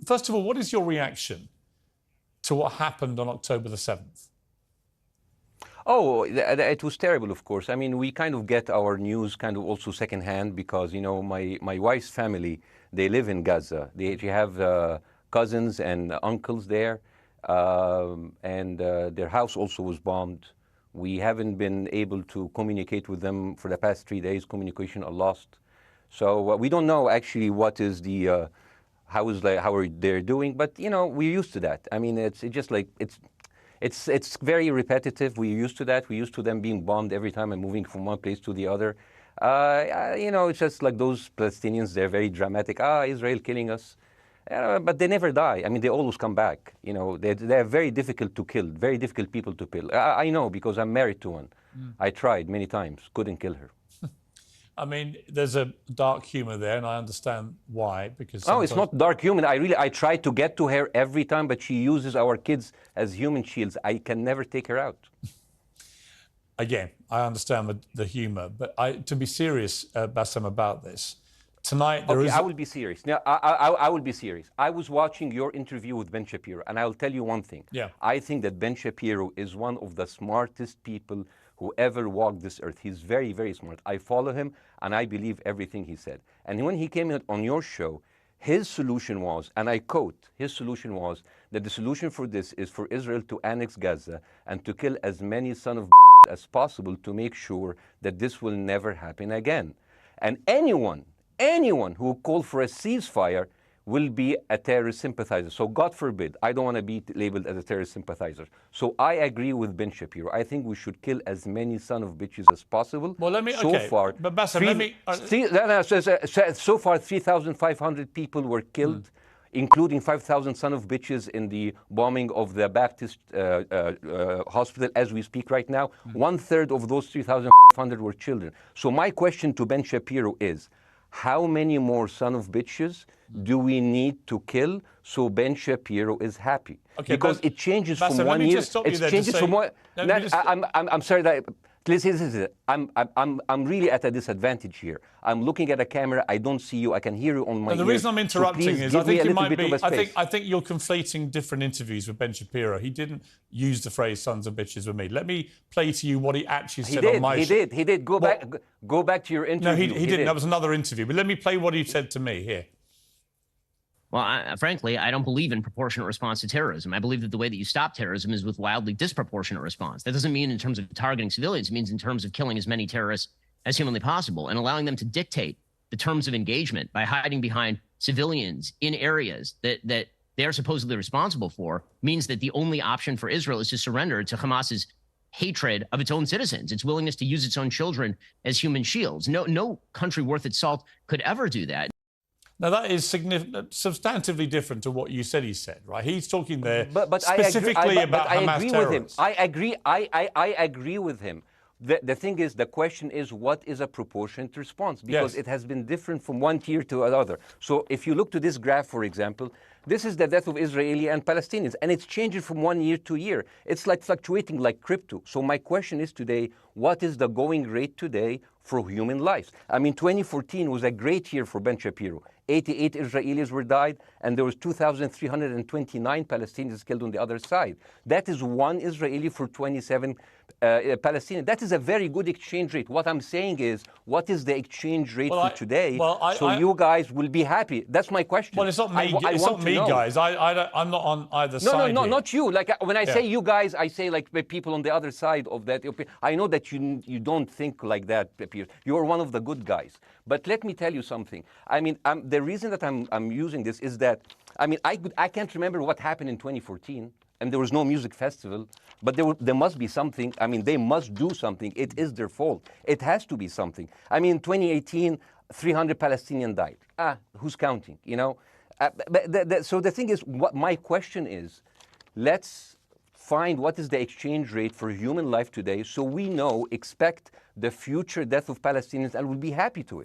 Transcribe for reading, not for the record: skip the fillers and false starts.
first of all, what is your reaction to what happened on October the 7th? Oh, it was terrible, of course. I mean, we kind of get our news kind of also secondhand because, you know, my wife's family, they live in Gaza. They have cousins and uncles there, and their house also was bombed. We haven't been able to communicate with them for the past 3 days. Communication are lost. So we don't know actually what is the, how are they doing, but, you know, we're used to that. I mean, it's just like, it's very repetitive. We're used to that. We're used to them being bombed every time and moving from one place to the other. You know, it's just like those Palestinians, they're very dramatic. Israel killing us. But they never die. I mean, they always come back. You know, they're very difficult to kill, very difficult people to kill. I know because I'm married to one. I tried many times, couldn't kill her. I mean, there's a dark humor there, and I understand why, because sometimes... No, it's not dark humor. I try to get to her every time, but she uses our kids as human shields. I can never take her out. Again, I understand the humor, but to be serious, Baseem, about this, tonight there is... I will be serious. Now, I will be serious. I was watching your interview with Ben Shapiro, and I'll tell you one thing. Yeah. I think that Ben Shapiro is one of the smartest people who ever walked this earth. He's very, very smart. I follow him, and I believe everything he said. And when he came on your show, his solution was, and I quote, his solution was that the solution for this is for Israel to annex Gaza and to kill as many sons of as possible to make sure that this will never happen again. And anyone who called for a ceasefire will be a terrorist sympathizer. So God forbid, I don't want to be labeled as a terrorist sympathizer. So I agree with Ben Shapiro. I think we should kill as many son of bitches as possible. Well, let me, so okay, far, but Baseem, let me... so far, 3,500 people were killed, including 5,000 son of bitches in the bombing of the Baptist hospital as we speak right now. 1/3 of those 3,500 were children. So my question to Ben Shapiro is, how many more son of bitches do we need to kill so Ben Shapiro is happy? Okay, because it changes Baseem, from 1 year. It changes from one. I'm sorry that. Listen, I'm really at a disadvantage here. I'm looking at a camera. I don't see you. I can hear you on my ears. The reason I'm interrupting so is I think you might be. I think you're conflating different interviews with Ben Shapiro. He didn't use the phrase "sons of bitches" with me. Let me play to you what he actually said on my show. He did. Go back to your interview. No, he didn't. That was another interview. But let me play what he said to me here. Well, frankly, I don't believe in proportionate response to terrorism. I believe that the way that you stop terrorism is with wildly disproportionate response. That doesn't mean in terms of targeting civilians. It means in terms of killing as many terrorists as humanly possible and allowing them to dictate the terms of engagement by hiding behind civilians in areas that they are supposedly responsible for means that the only option for Israel is to surrender to Hamas's hatred of its own citizens, its willingness to use its own children as human shields. No country worth its salt could ever do that. Now, that is substantively different to what you said he said, right? He's talking there but specifically about Hamas terrorists. I agree with him. The thing is, the question is, what is a proportionate response? Because it has been different from one tier to another. So if you look to this graph, for example, this is the death of Israeli and Palestinians, and it's changing from 1 year to year. It's like fluctuating like crypto. So my question is today, what is the going rate today for human lives? I mean, 2014 was a great year for Ben Shapiro. 88 Israelis were died, and there was 2,329 Palestinians killed on the other side. That is one Israeli for 27 Palestinians. That is a very good exchange rate. What I'm saying is, what is the exchange rate for today? So you guys will be happy. That's my question. Well, it's not me. It's not me, guys. I'm not on either side. No, not you. Like when I say you guys, I say like the people on the other side of that. I know that you don't think like that, Piers. You're one of the good guys. But let me tell you something. I mean, the reason that I'm using this is that, I mean, I can't remember what happened in 2014, and there was no music festival, but there must be something. I mean, they must do something. It is their fault. It has to be something. I mean, 2018, 300 Palestinians died. Who's counting, you know? So the thing is, what my question is, let's find what is the exchange rate for human life today so we know, expect the future death of Palestinians and will be happy to it.